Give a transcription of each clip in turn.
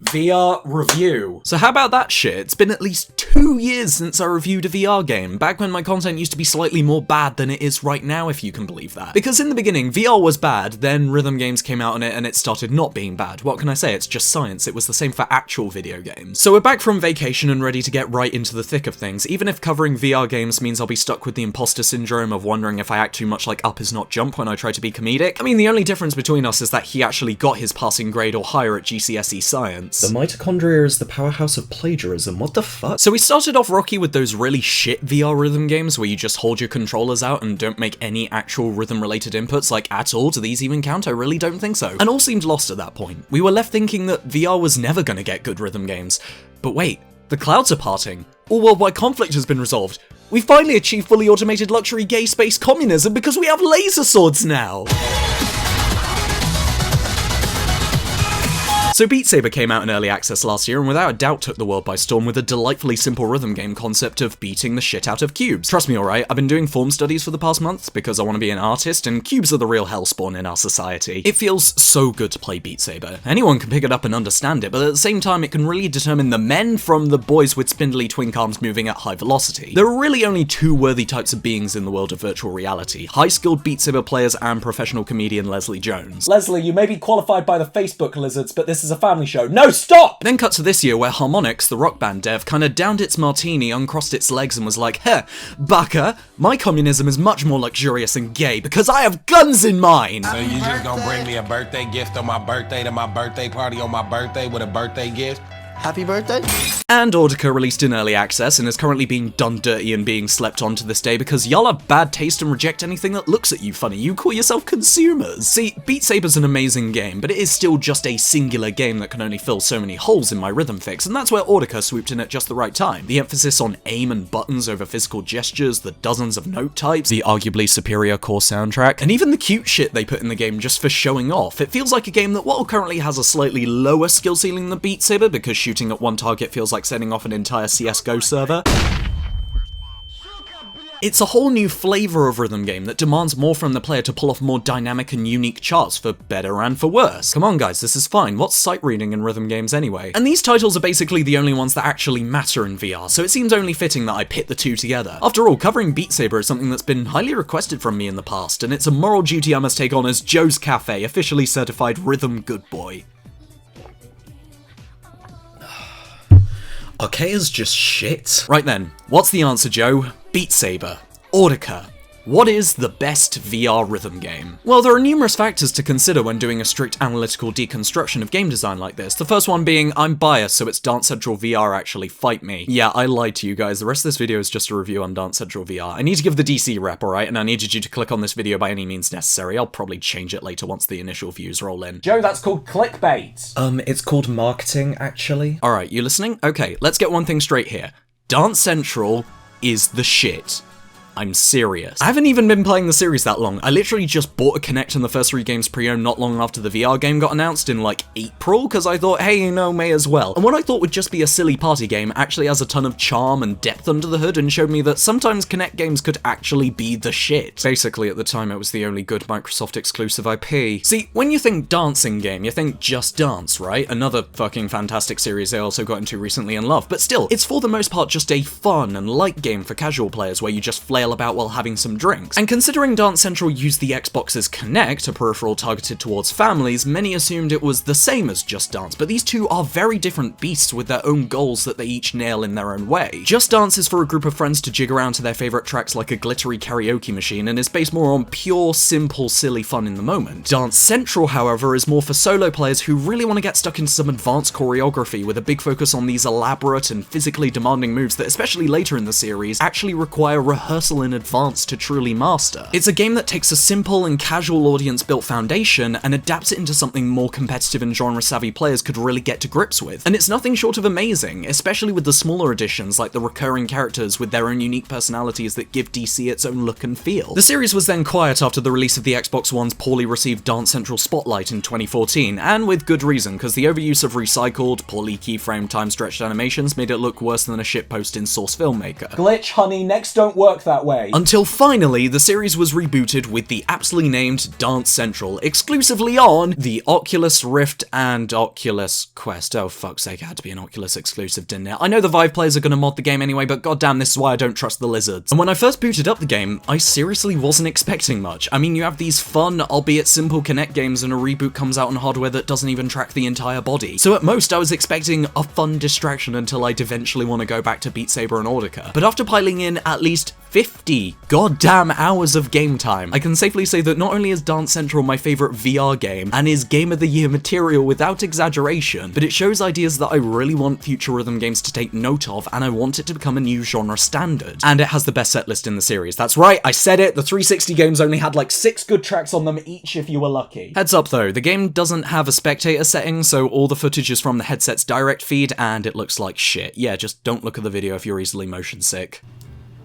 VR review. So how about that shit? It's been at least 2 years since I reviewed a VR game, back when my content used to be slightly more bad than it is right now, if you can believe that. Because in the beginning, VR was bad, then rhythm games came out on it and it started not being bad. What can I say? It's just science. It was the same for actual video games. So we're back from vacation and ready to get right into the thick of things, even if covering VR games means I'll be stuck with the imposter syndrome of wondering if I act too much like Up Is Not Jump when I try to be comedic. I mean, the only difference between us is that he actually got his passing grade or higher at GCSE Science. The mitochondria is the powerhouse of plagiarism, what the fuck? So we started off rocky with those really shit VR rhythm games where you just hold your controllers out and don't make any actual rhythm related inputs, like at all. Do these even count? I really don't think so. And all seemed lost at that point. We were left thinking that VR was never gonna get good rhythm games. But wait, the clouds are parting. All worldwide conflict has been resolved. We finally achieved fully automated luxury gay space communism because we have laser swords now! So Beat Saber came out in early access last year and without a doubt took the world by storm with a delightfully simple rhythm game concept of beating the shit out of cubes. Trust me, alright, I've been doing form studies for the past month because I want to be an artist and cubes are the real hellspawn in our society. It feels so good to play Beat Saber. Anyone can pick it up and understand it, but at the same time it can really determine the men from the boys with spindly twink arms moving at high velocity. There are really only two worthy types of beings in the world of virtual reality: high-skilled Beat Saber players and professional comedian Leslie Jones. Leslie, you may be qualified by the Facebook lizards, but this is a family show. No, stop! Then cut to this year where Harmonix, the rock band dev, kinda downed its martini, uncrossed its legs and was like, heh, baka, my communism is much more luxurious and gay because I have guns in mine! So you just gonna bring me a birthday gift on my birthday to my birthday party on my birthday with a birthday gift? Happy birthday? And Audica released in early access and is currently being done dirty and being slept on to this day because y'all have bad taste and reject anything that looks at you funny. You call yourself consumers. See, Beat Saber's an amazing game, but it is still just a singular game that can only fill so many holes in my rhythm fix, and that's where Audica swooped in at just the right time. The emphasis on aim and buttons over physical gestures, the dozens of note types, the arguably superior core soundtrack, and even the cute shit they put in the game just for showing off. It feels like a game that while currently has a slightly lower skill ceiling than Beat Saber because shooting at one target feels like setting off an entire Sksksk server, it's a whole new flavour of rhythm game that demands more from the player to pull off more dynamic and unique charts, for better and for worse. Come on guys, this is fine. What's sight reading in rhythm games anyway? And these titles are basically the only ones that actually matter in VR, so it seems only fitting that I pit the two together. After all, covering Beat Saber is something that's been highly requested from me in the past, and it's a moral duty I must take on as Joe's Cafe, officially certified rhythm good boy. Archaea's just shit. Right then, what's the answer, Joe? Beat Saber. Audica. What is the best VR rhythm game? Well, there are numerous factors to consider when doing a strict analytical deconstruction of game design like this. The first one being, I'm biased, so it's Dance Central VR actually, fight me. Yeah, I lied to you guys, the rest of this video is just a review on Dance Central VR. I need to give the DC rep, alright, and I needed you to click on this video by any means necessary. I'll probably change it later once the initial views roll in. Joe, that's called clickbait. It's called marketing, actually. Alright, you listening? Okay, let's get one thing straight here. Dance Central is the shit. I'm serious. I haven't even been playing the series that long. I literally just bought a Kinect and the first 3 games pre-owned not long after the VR game got announced in like April, because I thought, hey, you know, may as well. And what I thought would just be a silly party game actually has a ton of charm and depth under the hood and showed me that sometimes Kinect games could actually be the shit. Basically, at the time, it was the only good Microsoft exclusive IP. See, when you think dancing game, you think Just Dance, right? Another fucking fantastic series I also got into recently and loved, but still, it's for the most part just a fun and light game for casual players where you just flail about while having some drinks. And considering Dance Central used the Xbox's Kinect, a peripheral targeted towards families, many assumed it was the same as Just Dance, but these two are very different beasts with their own goals that they each nail in their own way. Just Dance is for a group of friends to jig around to their favourite tracks like a glittery karaoke machine and is based more on pure, simple, silly fun in the moment. Dance Central, however, is more for solo players who really want to get stuck into some advanced choreography with a big focus on these elaborate and physically demanding moves that, especially later in the series, actually require rehearsal in advance to truly master. It's a game that takes a simple and casual audience-built foundation and adapts it into something more competitive and genre-savvy players could really get to grips with. And it's nothing short of amazing, especially with the smaller additions like the recurring characters with their own unique personalities that give DC its own look and feel. The series was then quiet after the release of the Xbox One's poorly received Dance Central Spotlight in 2014, and with good reason, because the overuse of recycled, poorly keyframed, time-stretched animations made it look worse than a shitpost in Source Filmmaker. Glitch, honey, next don't work that that way. Until finally, the series was rebooted with the aptly named Dance Central, exclusively on the Oculus Rift and Oculus Quest. Oh, fuck's sake, it had to be an Oculus exclusive, didn't it? I know the Vive players are gonna mod the game anyway, but goddamn, this is why I don't trust the lizards. And when I first booted up the game, I seriously wasn't expecting much. I mean, you have these fun, albeit simple Kinect games, and a reboot comes out on hardware that doesn't even track the entire body. So at most, I was expecting a fun distraction until I'd eventually want to go back to Beat Saber and Audica. But after piling in at least 50 goddamn hours of game time, I can safely say that not only is Dance Central my favorite VR game, and is Game of the Year material without exaggeration, but it shows ideas that I really want future rhythm games to take note of, and I want it to become a new genre standard. And it has the best setlist in the series. That's right, I said it, the 360 games only had like 6 good tracks on them each if you were lucky. Heads up though, the game doesn't have a spectator setting, so all the footage is from the headset's direct feed, and it looks like shit. Yeah, just don't look at the video if you're easily motion sick.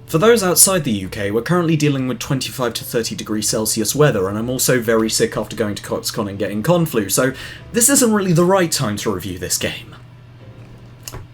For those outside the UK, we're currently dealing with 25 to 30 degrees Celsius weather, and I'm also very sick after going to CoxCon and getting con flu, so this isn't really the right time to review this game.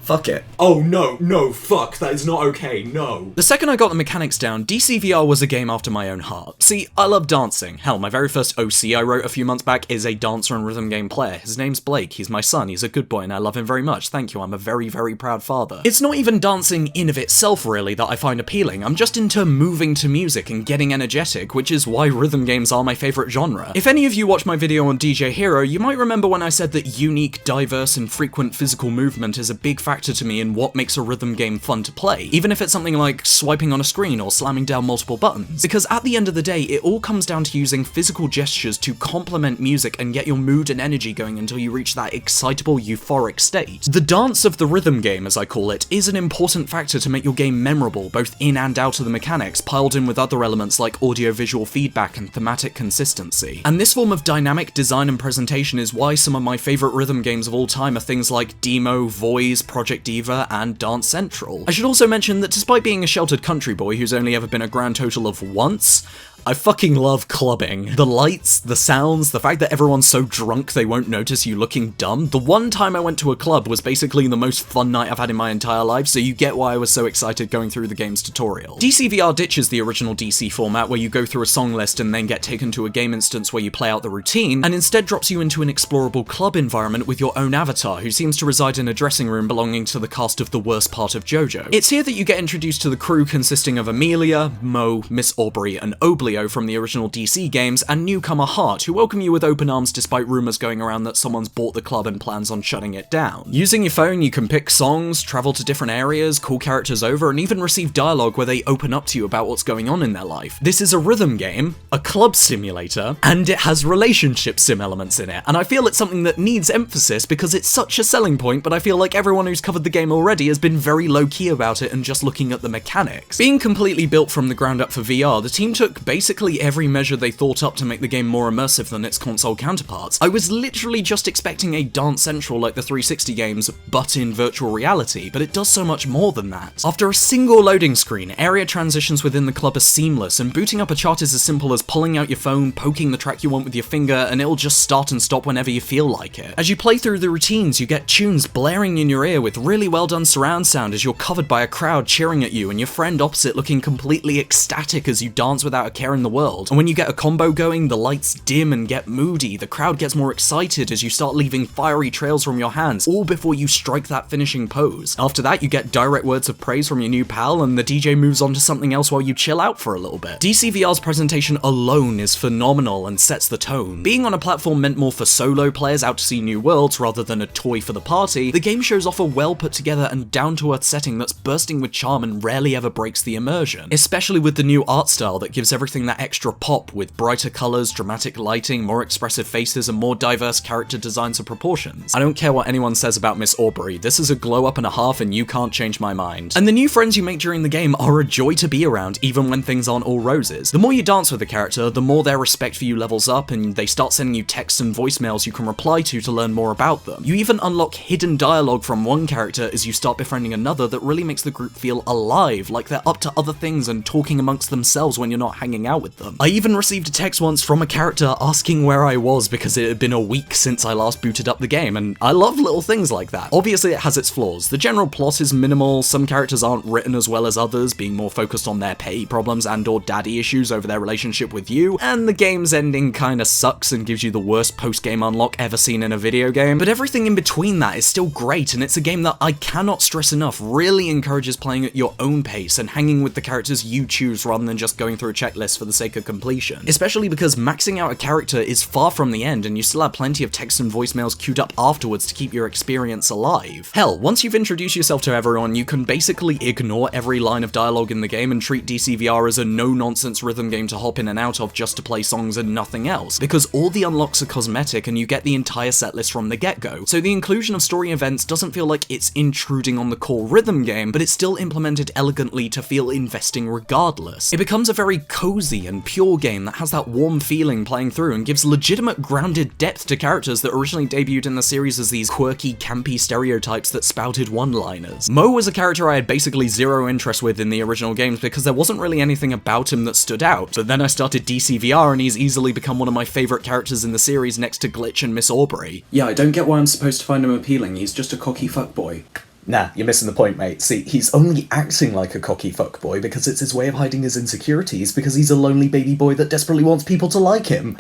Fuck it. Oh no, fuck, that is not okay, no. The second I got the mechanics down, DCVR was a game after my own heart. See, I love dancing. Hell, my very first OC I wrote a few months back is a dancer and rhythm game player. His name's Blake, he's my son, he's a good boy and I love him very much. Thank you, I'm a very, very proud father. It's not even dancing in of itself really that I find appealing, I'm just into moving to music and getting energetic, which is why rhythm games are my favourite genre. If any of you watched my video on DJ Hero, you might remember when I said that unique, diverse and frequent physical movement is a big factor to me in what makes a rhythm game fun to play, even if it's something like swiping on a screen or slamming down multiple buttons. Because at the end of the day, it all comes down to using physical gestures to complement music and get your mood and energy going until you reach that excitable, euphoric state. The dance of the rhythm game, as I call it, is an important factor to make your game memorable, both in and out of the mechanics, piled in with other elements like audio-visual feedback and thematic consistency. And this form of dynamic design and presentation is why some of my favourite rhythm games of all time are things like Demo, Voice, Project Diva, and Dance Central. I should also mention that despite being a sheltered country boy who's only ever been a grand total of once, I fucking love clubbing. The lights, the sounds, the fact that everyone's so drunk they won't notice you looking dumb. The one time I went to a club was basically the most fun night I've had in my entire life, so you get why I was so excited going through the game's tutorial. DCVR ditches the original DC format where you go through a song list and then get taken to a game instance where you play out the routine, and instead drops you into an explorable club environment with your own avatar, who seems to reside in a dressing room belonging to the cast of The Worst Part of JoJo. It's here that you get introduced to the crew consisting of Amelia, Mo, Miss Aubrey, and Oblio from the original DC games, and newcomer Hart, who welcome you with open arms despite rumours going around that someone's bought the club and plans on shutting it down. Using your phone, you can pick songs, travel to different areas, call characters over, and even receive dialogue where they open up to you about what's going on in their life. This is a rhythm game, a club simulator, and it has relationship sim elements in it, and I feel it's something that needs emphasis because it's such a selling point, but I feel like everyone who's covered the game already has been very low-key about it and just looking at the mechanics. Being completely built from the ground up for VR, the team took basically every measure they thought up to make the game more immersive than its console counterparts. I was literally just expecting a Dance Central like the 360 games, but in virtual reality, but it does so much more than that. After a single loading screen, area transitions within the club are seamless, and booting up a chart is as simple as pulling out your phone, poking the track you want with your finger, and it'll just start and stop whenever you feel like it. As you play through the routines, you get tunes blaring in your ear with really well done surround sound as you're covered by a crowd cheering at you, and your friend opposite looking completely ecstatic as you dance without a care in the world. And when you get a combo going, the lights dim and get moody, the crowd gets more excited as you start leaving fiery trails from your hands, all before you strike that finishing pose. After that, you get direct words of praise from your new pal, and the DJ moves on to something else while you chill out for a little bit. DCVR's presentation alone is phenomenal and sets the tone. Being on a platform meant more for solo players out to see new worlds rather than a toy for the party, the game shows off a well put together and down-to-earth setting that's bursting with charm and rarely ever breaks the immersion, especially with the new art style that gives everything that extra pop with brighter colours, dramatic lighting, more expressive faces, and more diverse character designs and proportions. I don't care what anyone says about Miss Aubrey, this is a glow up and a half and you can't change my mind. And the new friends you make during the game are a joy to be around, even when things aren't all roses. The more you dance with the character, the more their respect for you levels up, and they start sending you texts and voicemails you can reply to learn more about them. You even unlock hidden dialogue from one character as you start befriending another that really makes the group feel alive, like they're up to other things and talking amongst themselves when you're not hanging out with them. I even received a text once from a character asking where I was because it had been a week since I last booted up the game, and I love little things like that. Obviously it has its flaws. The general plot is minimal, some characters aren't written as well as others, being more focused on their pay problems and or daddy issues over their relationship with you, and the game's ending kinda sucks and gives you the worst post-game unlock ever seen in a video game, but everything in between that is still great, and it's a game that I cannot stress enough really encourages playing at your own pace and hanging with the characters you choose rather than just going through a checklist for the sake of completion. Especially because maxing out a character is far from the end, and you still have plenty of text and voicemails queued up afterwards to keep your experience alive. Hell, once you've introduced yourself to everyone, you can basically ignore every line of dialogue in the game and treat DCVR as a no-nonsense rhythm game to hop in and out of just to play songs and nothing else, because all the unlocks are cosmetic and you get the entire setlist from the get-go, so the inclusion of story events doesn't feel like it's intruding on the core rhythm game, but it's still implemented elegantly to feel investing regardless. It becomes a very cozy and pure game that has that warm feeling playing through and gives legitimate grounded depth to characters that originally debuted in the series as these quirky, campy stereotypes that spouted one-liners. Mo was a character I had basically zero interest with in the original games because there wasn't really anything about him that stood out, but then I started DCVR and he's easily become one of my favourite characters in the series next to Glitch and Miss Aubrey. Yeah, I don't get why I'm supposed to find him appealing, he's just a cocky fuckboy. Nah, you're missing the point, mate. See, he's only acting like a cocky fuckboy because it's his way of hiding his insecurities, because he's a lonely baby boy that desperately wants people to like him.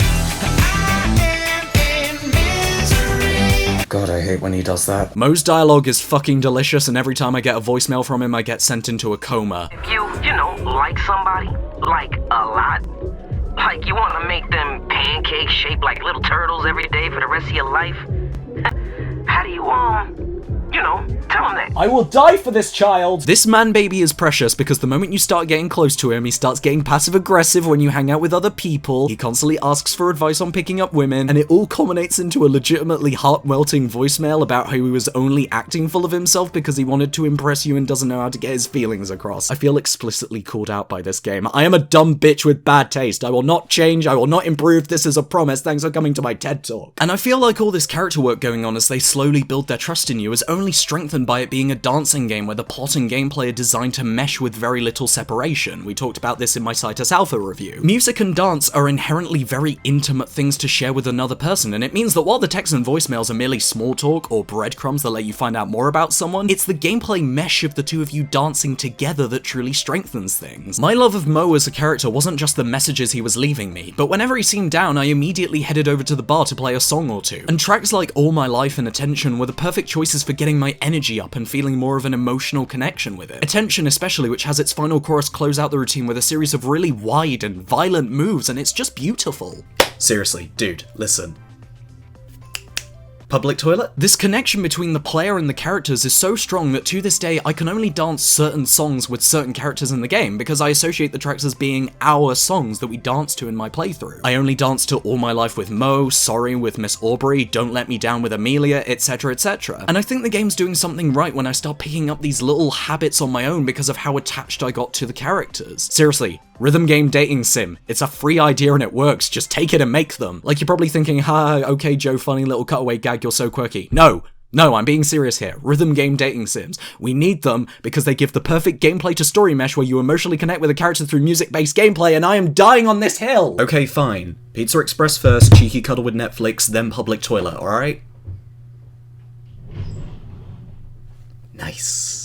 God, I hate when he does that. Mo's dialogue is fucking delicious, and every time I get a voicemail from him, I get sent into a coma. If you know, like somebody, like a lot, like you want to make them pancakes shaped like little turtles every day for the rest of your life, how do you, tell them that. I will die for this child! This man baby is precious because the moment you start getting close to him, he starts getting passive aggressive when you hang out with other people, he constantly asks for advice on picking up women, and it all culminates into a legitimately heart-melting voicemail about how he was only acting full of himself because he wanted to impress you and doesn't know how to get his feelings across. I feel explicitly called out by this game. I am a dumb bitch with bad taste. I will not change, I will not improve, this is a promise, thanks for coming to my TED Talk. And I feel like all this character work going on as they slowly build their trust in you is only strengthened by it being a dancing game where the plot and gameplay are designed to mesh with very little separation. We talked about this in my Citus Alpha review. Music and dance are inherently very intimate things to share with another person, and it means that while the text and voicemails are merely small talk or breadcrumbs that let you find out more about someone, it's the gameplay mesh of the two of you dancing together that truly strengthens things. My love of Mo as a character wasn't just the messages he was leaving me, but whenever he seemed down, I immediately headed over to the bar to play a song or two. And tracks like All My Life and Attention were the perfect choices for getting my energy up and feeling more of an emotional connection with it. Attention especially, which has its final chorus close out the routine with a series of really wide and violent moves, and it's just beautiful. Seriously, dude, listen. Public toilet? This connection between the player and the characters is so strong that to this day I can only dance certain songs with certain characters in the game because I associate the tracks as being our songs that we dance to in my playthrough. I only dance to All My Life with Mo, Sorry with Miss Aubrey, Don't Let Me Down with Amelia, etc, etc. And I think the game's doing something right when I start picking up these little habits on my own because of how attached I got to the characters. Seriously, rhythm game dating sim. It's a free idea and it works, just take it and make them. Like you're probably thinking, ha, okay Joe, funny little cutaway gag, you're so quirky. No, I'm being serious here. Rhythm game dating sims. We need them because they give the perfect gameplay to story mesh where you emotionally connect with a character through music-based gameplay, and I am dying on this hill! Okay, fine. Pizza Express first, cheeky cuddle with Netflix, then public toilet, alright? Nice.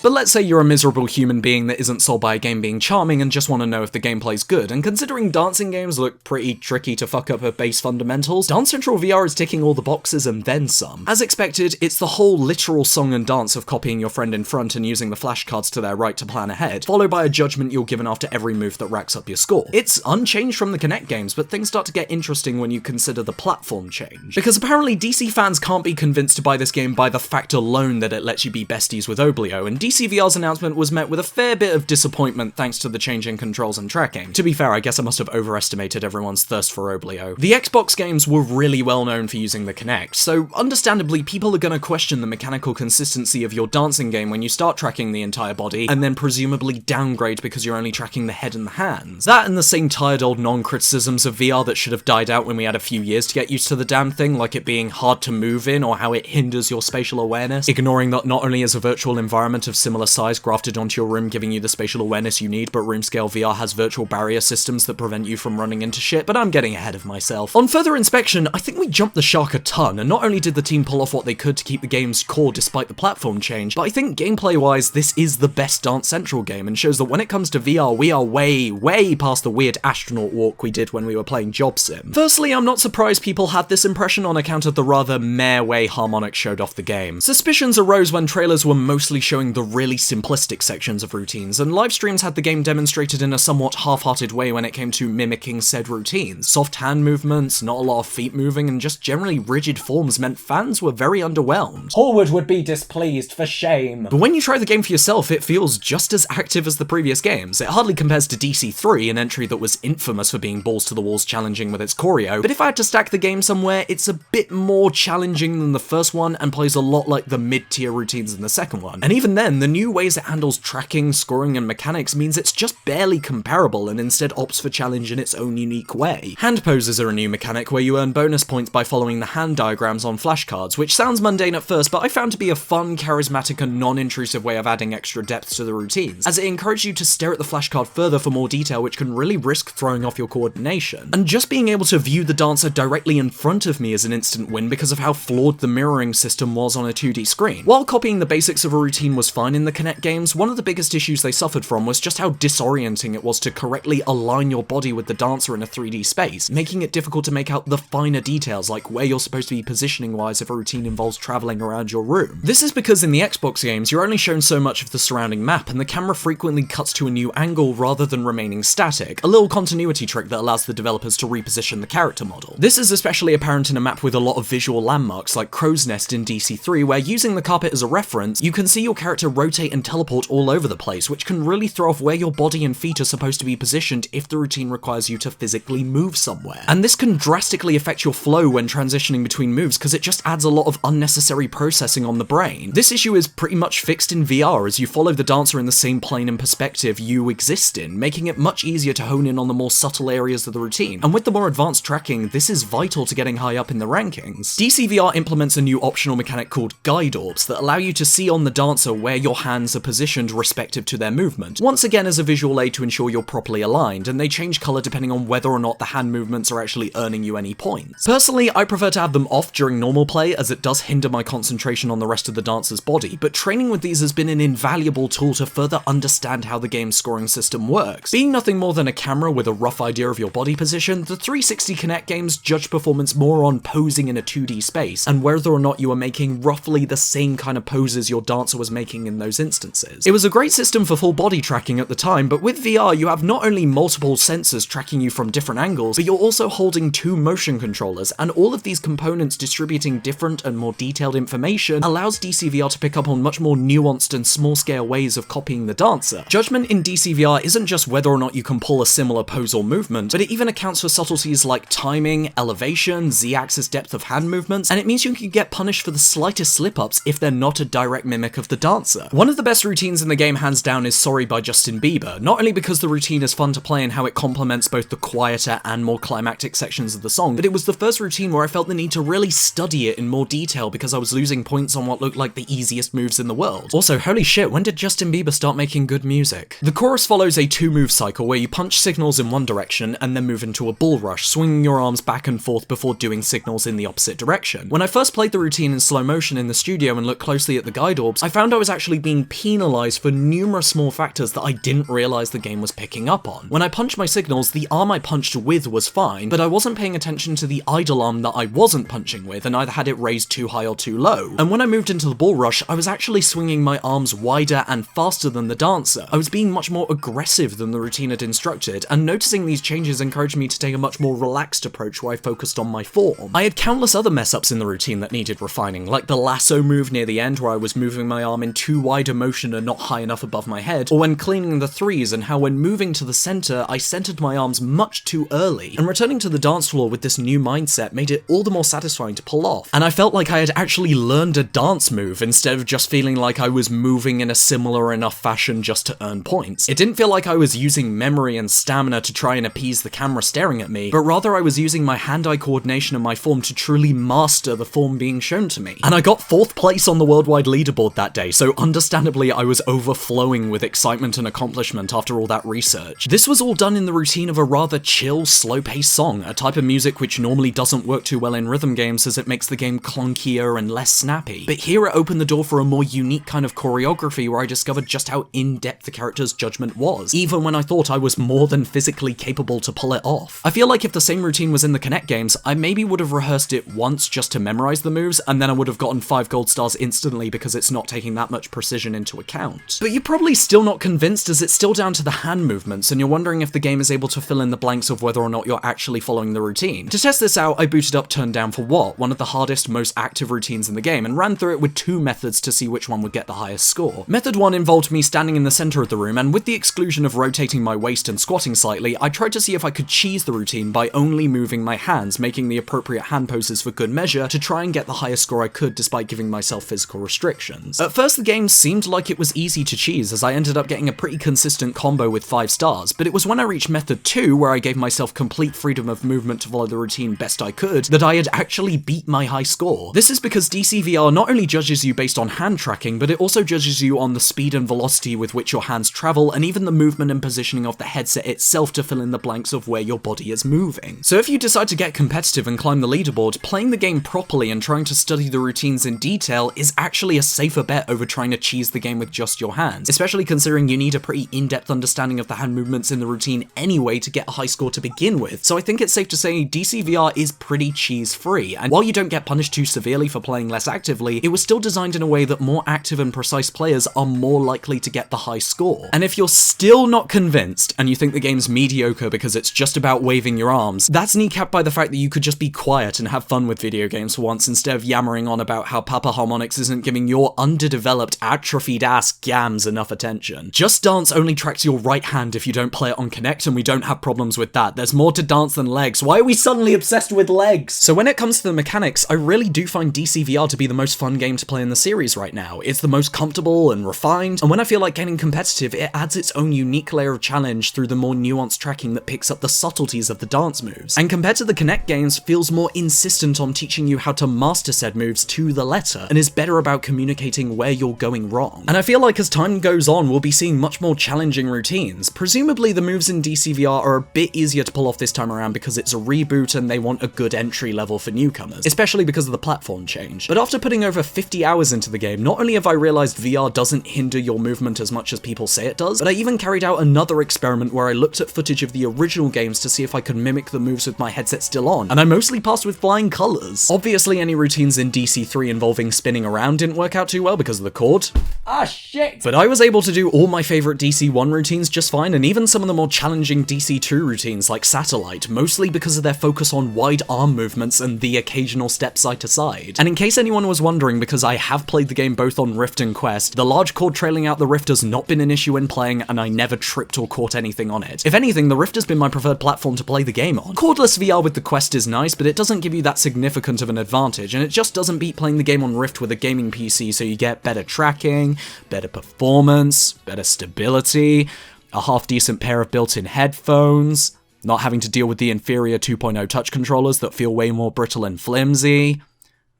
But let's say you're a miserable human being that isn't sold by a game being charming and just want to know if the gameplay's good, and considering dancing games look pretty tricky to fuck up at base fundamentals, Dance Central VR is ticking all the boxes and then some. As expected, it's the whole literal song and dance of copying your friend in front and using the flashcards to their right to plan ahead, followed by a judgment you're given after every move that racks up your score. It's unchanged from the Kinect games, but things start to get interesting when you consider the platform change. Because apparently DC fans can't be convinced to buy this game by the fact alone that it lets you be besties with Oblio, and DCVR's announcement was met with a fair bit of disappointment thanks to the change in controls and tracking. To be fair, I guess I must have overestimated everyone's thirst for Oblio. The Xbox games were really well known for using the Kinect, so understandably people are gonna question the mechanical consistency of your dancing game when you start tracking the entire body, and then presumably downgrade because you're only tracking the head and the hands. That and the same tired old non-criticisms of VR that should have died out when we had a few years to get used to the damn thing, like it being hard to move in or how it hinders your spatial awareness, ignoring that not only is a virtual environment of similar size grafted onto your room, giving you the spatial awareness you need, but room scale VR has virtual barrier systems that prevent you from running into shit, but I'm getting ahead of myself. On further inspection, I think we jumped the shark a ton, and not only did the team pull off what they could to keep the game's core despite the platform change, but I think gameplay-wise, this is the best Dance Central game, and shows that when it comes to VR, we are way past the weird astronaut walk we did when we were playing Job Sim. Firstly, I'm not surprised people had this impression on account of the rather meh way Harmonix showed off the game. Suspicions arose when trailers were mostly showing the really simplistic sections of routines, and live streams had the game demonstrated in a somewhat half-hearted way when it came to mimicking said routines. Soft hand movements, not a lot of feet moving, and just generally rigid forms meant fans were very underwhelmed. Hallwood would be displeased, for shame. But when you try the game for yourself, it feels just as active as the previous games. It hardly compares to DC3, an entry that was infamous for being balls to the walls challenging with its choreo, but if I had to stack the game somewhere, it's a bit more challenging than the first one and plays a lot like the mid-tier routines in the second one. And even then, the new ways it handles tracking, scoring, and mechanics means it's just barely comparable and instead opts for challenge in its own unique way. Hand poses are a new mechanic where you earn bonus points by following the hand diagrams on flashcards, which sounds mundane at first, but I found to be a fun, charismatic, and non-intrusive way of adding extra depth to the routines, as it encouraged you to stare at the flashcard further for more detail, which can really risk throwing off your coordination. And just being able to view the dancer directly in front of me is an instant win because of how flawed the mirroring system was on a 2D screen. While copying the basics of a routine was fine in the Kinect games, one of the biggest issues they suffered from was just how disorienting it was to correctly align your body with the dancer in a 3D space, making it difficult to make out the finer details like where you're supposed to be positioning wise if a routine involves travelling around your room. This is because in the Xbox games, you're only shown so much of the surrounding map, and the camera frequently cuts to a new angle rather than remaining static, a little continuity trick that allows the developers to reposition the character model. This is especially apparent in a map with a lot of visual landmarks like Crow's Nest in DC3, where using the carpet as a reference, you can see your character rotate and teleport all over the place, which can really throw off where your body and feet are supposed to be positioned if the routine requires you to physically move somewhere. And this can drastically affect your flow when transitioning between moves because it just adds a lot of unnecessary processing on the brain. This issue is pretty much fixed in VR as you follow the dancer in the same plane and perspective you exist in, making it much easier to hone in on the more subtle areas of the routine. And with the more advanced tracking, this is vital to getting high up in the rankings. DCVR implements a new optional mechanic called Guide Orbs that allow you to see on the dancer where your hands are positioned respective to their movement, once again as a visual aid to ensure you're properly aligned, and they change colour depending on whether or not the hand movements are actually earning you any points. Personally, I prefer to have them off during normal play as it does hinder my concentration on the rest of the dancer's body, but training with these has been an invaluable tool to further understand how the game's scoring system works. Being nothing more than a camera with a rough idea of your body position, the 360 Kinect games judge performance more on posing in a 2D space, and whether or not you are making roughly the same kind of poses your dancer was making in those instances. It was a great system for full body tracking at the time, but with VR you have not only multiple sensors tracking you from different angles, but you're also holding two motion controllers, and all of these components distributing different and more detailed information allows DCVR to pick up on much more nuanced and small-scale ways of copying the dancer. Judgment in DCVR isn't just whether or not you can pull a similar pose or movement, but it even accounts for subtleties like timing, elevation, Z-axis depth of hand movements, and it means you can get punished for the slightest slip-ups if they're not a direct mimic of the dancer. One of the best routines in the game hands down is Sorry by Justin Bieber, not only because the routine is fun to play and how it complements both the quieter and more climactic sections of the song, but it was the first routine where I felt the need to really study it in more detail because I was losing points on what looked like the easiest moves in the world. Also, holy shit, when did Justin Bieber start making good music? The chorus follows a 2-move cycle where you punch signals in one direction and then move into a bull rush, swinging your arms back and forth before doing signals in the opposite direction. When I first played the routine in slow motion in the studio and looked closely at the guide orbs, I found I was actually being penalized for numerous small factors that I didn't realize the game was picking up on. When I punched my signals, the arm I punched with was fine, but I wasn't paying attention to the idle arm that I wasn't punching with and either had it raised too high or too low. And when I moved into the bull rush, I was actually swinging my arms wider and faster than the dancer. I was being much more aggressive than the routine had instructed, and noticing these changes encouraged me to take a much more relaxed approach where I focused on my form. I had countless other mess-ups in the routine that needed refining, like the lasso move near the end where I was moving my arm in too wide a motion and not high enough above my head, or when cleaning the threes and how when moving to the center, I centered my arms much too early. And returning to the dance floor with this new mindset made it all the more satisfying to pull off, and I felt like I had actually learned a dance move instead of just feeling like I was moving in a similar enough fashion just to earn points. It didn't feel like I was using memory and stamina to try and appease the camera staring at me, but rather I was using my hand-eye coordination and my form to truly master the form being shown to me. And I got 4th place on the worldwide leaderboard that day, so understandably I was overflowing with excitement and accomplishment after all that research. This was all done in the routine of a rather chill, slow-paced song, a type of music which normally doesn't work too well in rhythm games as it makes the game clunkier and less snappy. But here it opened the door for a more unique kind of choreography where I discovered just how in-depth the character's judgment was, even when I thought I was more than physically capable to pull it off. I feel like if the same routine was in the Kinect games, I maybe would have rehearsed it once just to memorize the moves, and then I would have gotten 5 gold stars instantly because it's not taking that much precision into account. But you're probably still not convinced as it's still down to the hand movements, and you're wondering if the game is able to fill in the blanks of whether or not you're actually following the routine. To test this out, I booted up Turn Down for What, one of the hardest, most active routines in the game, and ran through it with 2 methods to see which one would get the highest score. Method 1 involved me standing in the center of the room, and with the exclusion of rotating my waist and squatting slightly, I tried to see if I could cheese the routine by only moving my hands, making the appropriate hand poses for good measure to try and get the highest score I could despite giving myself physical restrictions. At first the game seemed like it was easy to cheese as I ended up getting a pretty consistent combo with 5 stars, but it was when I reached method 2 where I gave myself complete freedom of movement to follow the routine best I could that I had actually beat my high score. This is because DCVR not only judges you based on hand tracking, but it also judges you on the speed and velocity with which your hands travel and even the movement and positioning of the headset itself to fill in the blanks of where your body is moving. So if you decide to get competitive and climb the leaderboard, playing the game properly and trying to study the routines in detail is actually a safer bet over trying to cheese the game with just your hands, especially considering you need a pretty in-depth understanding of the hand movements in the routine anyway to get a high score to begin with. So I think it's safe to say DCVR is pretty cheese-free, and while you don't get punished too severely for playing less actively, it was still designed in a way that more active and precise players are more likely to get the high score. And if you're still not convinced, and you think the game's mediocre because it's just about waving your arms, that's kneecapped by the fact that you could just be quiet and have fun with video games for once instead of yammering on about how Papa Harmonix isn't giving your underdeveloped, atrophied ass gams enough attention. Just Dance only tracks your right hand if you don't play it on Kinect, and we don't have problems with that. There's more to Dance than legs. Why are we suddenly obsessed with legs? So when it comes to the mechanics, I really do find DCVR to be the most fun game to play in the series right now. It's the most comfortable and refined, and when I feel like getting competitive, it adds its own unique layer of challenge through the more nuanced tracking that picks up the subtleties of the dance moves. And compared to the Kinect games, feels more insistent on teaching you how to master said moves to the letter, and is better about communicating where you're going wrong. And I feel like as time goes on, we'll be seeing much more challenging routines. Presumably the moves in DCVR are a bit easier to pull off this time around because it's a reboot and they want a good entry level for newcomers, especially because of the platform change. But after putting over 50 hours into the game, not only have I realized VR doesn't hinder your movement as much as people say it does, but I even carried out another experiment where I looked at footage of the original games to see if I could mimic the moves with my headset still on, and I mostly passed with flying colors. Obviously any routines in DC3 involving spinning around didn't work out too well because of the cord. Ah shit! But I was able to do all my favorite DC1 routines just fine, and even some of the more challenging DC2 routines like Satellite, mostly because of their focus on wide arm movements and the occasional step side to side. And in case anyone was wondering, because I have played the game both on Rift and Quest, the large cord trailing out the Rift has not been an issue when playing, and I never tripped or caught anything on it. If anything, the Rift has been my preferred platform to play the game on. Cordless VR with the Quest is nice, but it doesn't give you that significant of an advantage, and it just doesn't beat playing the game on Rift with a gaming PC, so you get better tracking, better performance, better stability, a half-decent pair of built-in headphones, not having to deal with the inferior 2.0 touch controllers that feel way more brittle and flimsy,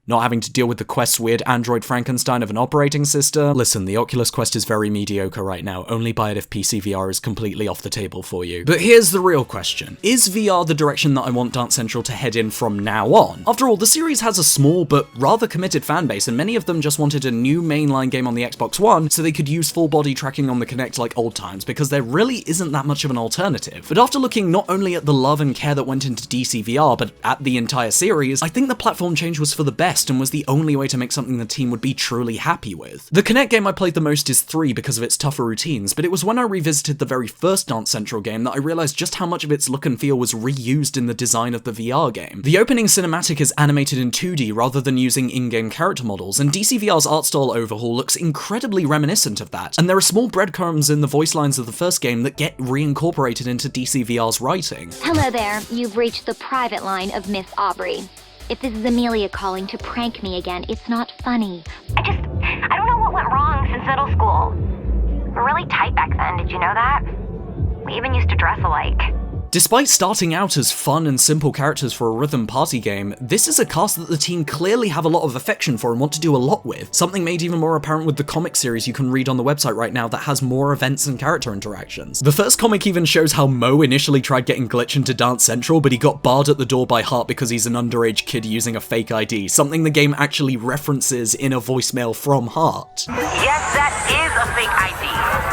not having to deal with the Quest's weird Android Frankenstein of an operating system. Listen, the Oculus Quest is very mediocre right now, only buy it if PC VR is completely off the table for you. But here's the real question. Is VR the direction that I want Dance Central to head in from now on? After all, the series has a small but rather committed fanbase, and many of them just wanted a new mainline game on the Xbox One so they could use full body tracking on the Kinect like old times, because there really isn't that much of an alternative. But after looking not only at the love and care that went into DC VR, but at the entire series, I think the platform change was for the best and was the only way to make something the team would be truly happy with. The Kinect game I played the most is 3 because of its tougher routines, but it was when I revisited the very first Dance Central game that I realized just how much of its look and feel was reused in the design of the VR game. The opening cinematic is animated in 2D rather than using in-game character models, and DCVR's art style overhaul looks incredibly reminiscent of that, and there are small breadcrumbs in the voice lines of the first game that get reincorporated into DCVR's writing. Hello there, you've reached the private line of Miss Aubrey. If this is Amelia calling to prank me again, it's not funny. I don't know what went wrong since middle school. We're really tight back then, did you know that? We even used to dress alike. Despite starting out as fun and simple characters for a rhythm party game, this is a cast that the team clearly have a lot of affection for and want to do a lot with, something made even more apparent with the comic series you can read on the website right now that has more events and character interactions. The first comic even shows how Mo initially tried getting Glitch into Dance Central, but he got barred at the door by Hart because he's an underage kid using a fake ID, something the game actually references in a voicemail from Hart. Yes, that is a fake ID.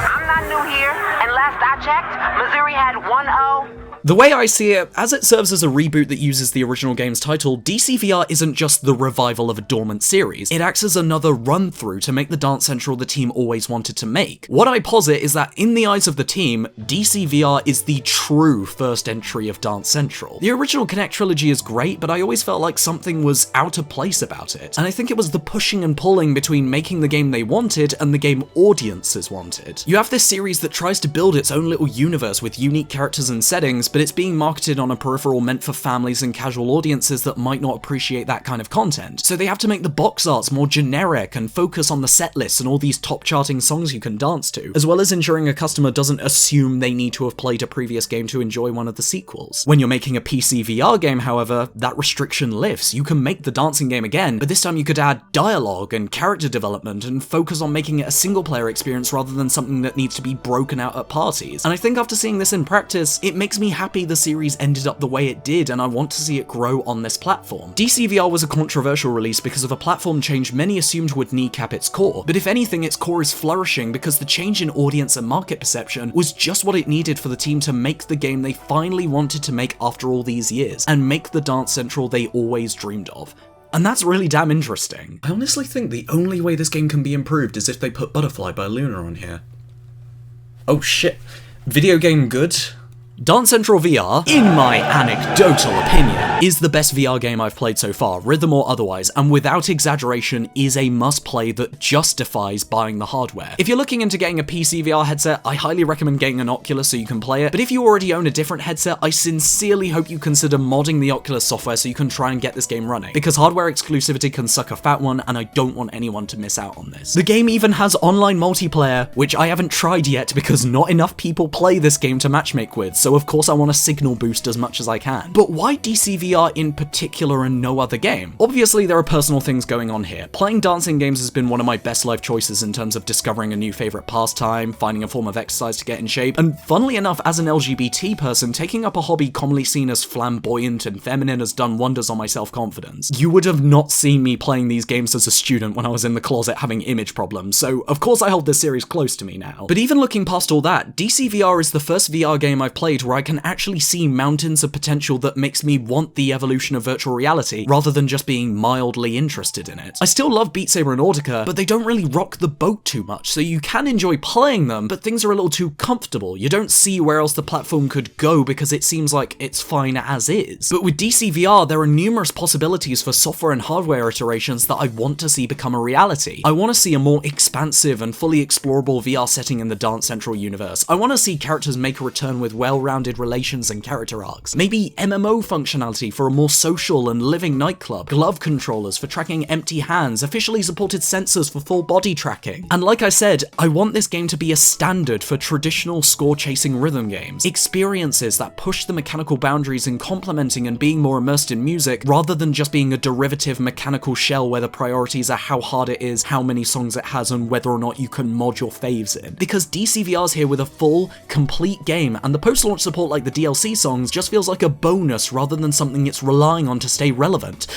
I'm not new here, and last I checked, Missouri had 1-0. The way I see it, as it serves as a reboot that uses the original game's title, DCVR isn't just the revival of a dormant series, it acts as another run-through to make the Dance Central the team always wanted to make. What I posit is that in the eyes of the team, DCVR is the true first entry of Dance Central. The original Connect trilogy is great, but I always felt like something was out of place about it, and I think it was the pushing and pulling between making the game they wanted and the game audiences wanted. You have this series that tries to build its own little universe with unique characters and settings, but it's being marketed on a peripheral meant for families and casual audiences that might not appreciate that kind of content. So they have to make the box arts more generic and focus on the set lists and all these top charting songs you can dance to, as well as ensuring a customer doesn't assume they need to have played a previous game to enjoy one of the sequels. When you're making a PC VR game, however, that restriction lifts. You can make the dancing game again, but this time you could add dialogue and character development and focus on making it a single player experience rather than something that needs to be broken out at parties. And I think after seeing this in practice, it makes me happy the series ended up the way it did, and I want to see it grow on this platform. DCVR was a controversial release because of a platform change many assumed would kneecap its core, but if anything, its core is flourishing because the change in audience and market perception was just what it needed for the team to make the game they finally wanted to make after all these years, and make the Dance Central they always dreamed of. And that's really damn interesting. I honestly think the only way this game can be improved is if they put Butterfly by Luna on here. Oh shit. Video game good? Dance Central VR, in my anecdotal opinion, is the best VR game I've played so far, rhythm or otherwise, and without exaggeration is a must-play that justifies buying the hardware. If you're looking into getting a PC VR headset, I highly recommend getting an Oculus so you can play it, but if you already own a different headset, I sincerely hope you consider modding the Oculus software so you can try and get this game running, because hardware exclusivity can suck a fat one, and I don't want anyone to miss out on this. The game even has online multiplayer, which I haven't tried yet because not enough people play this game to matchmake with, so of course I want a signal boost as much as I can. But why DCVR in particular and no other game? Obviously there are personal things going on here. Playing dancing games has been one of my best life choices in terms of discovering a new favourite pastime, finding a form of exercise to get in shape, and funnily enough, as an LGBT person, taking up a hobby commonly seen as flamboyant and feminine has done wonders on my self-confidence. You would have not seen me playing these games as a student when I was in the closet having image problems, so of course I hold this series close to me now. But even looking past all that, DCVR is the first VR game I've played where I can actually see mountains of potential that makes me want the evolution of virtual reality, rather than just being mildly interested in it. I still love Beat Saber and Audica, but they don't really rock the boat too much, so you can enjoy playing them, but things are a little too comfortable. You don't see where else the platform could go because it seems like it's fine as is. But with DCVR, there are numerous possibilities for software and hardware iterations that I want to see become a reality. I want to see a more expansive and fully explorable VR setting in the Dance Central universe. I want to see characters make a return with well-rounded relations and character arcs. Maybe MMO functionality for a more social and living nightclub, glove controllers for tracking empty hands, officially supported sensors for full body tracking. And like I said, I want this game to be a standard for traditional score-chasing rhythm games. Experiences that push the mechanical boundaries in complementing and being more immersed in music, rather than just being a derivative mechanical shell where the priorities are how hard it is, how many songs it has, and whether or not you can mod your faves in. Because DCVR's here with a full, complete game, and the post-launch support like the DLC songs just feels like a bonus rather than something it's relying on to stay relevant.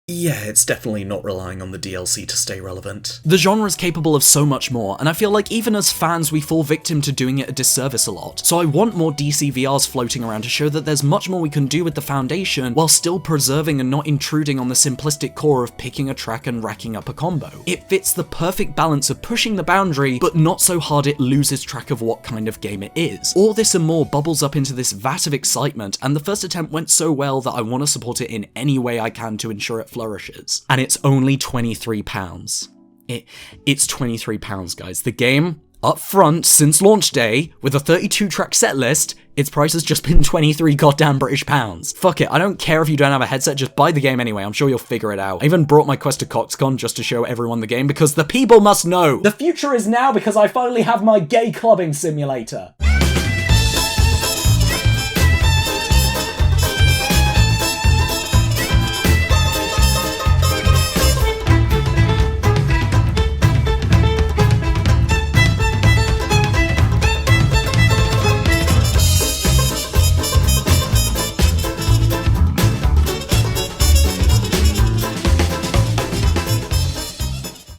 Yeah, it's definitely not relying on the DLC to stay relevant. The genre is capable of so much more, and I feel like even as fans we fall victim to doing it a disservice a lot. So I want more DCVRs floating around to show that there's much more we can do with the foundation while still preserving and not intruding on the simplistic core of picking a track and racking up a combo. It fits the perfect balance of pushing the boundary, but not so hard it loses track of what kind of game it is. All this and more bubbles up into this vat of excitement, and the first attempt went so well that I want to support it in any way I can to ensure it flourishes. And it's only £23. It's £23, guys. The game, up front, since launch day, with a 32-track set list, its price has just been 23 goddamn British pounds. Fuck it, I don't care if you don't have a headset, just buy the game anyway, I'm sure you'll figure it out. I even brought my Quest to CoxCon just to show everyone the game, because the people must know! The future is now because I finally have my gay clubbing simulator!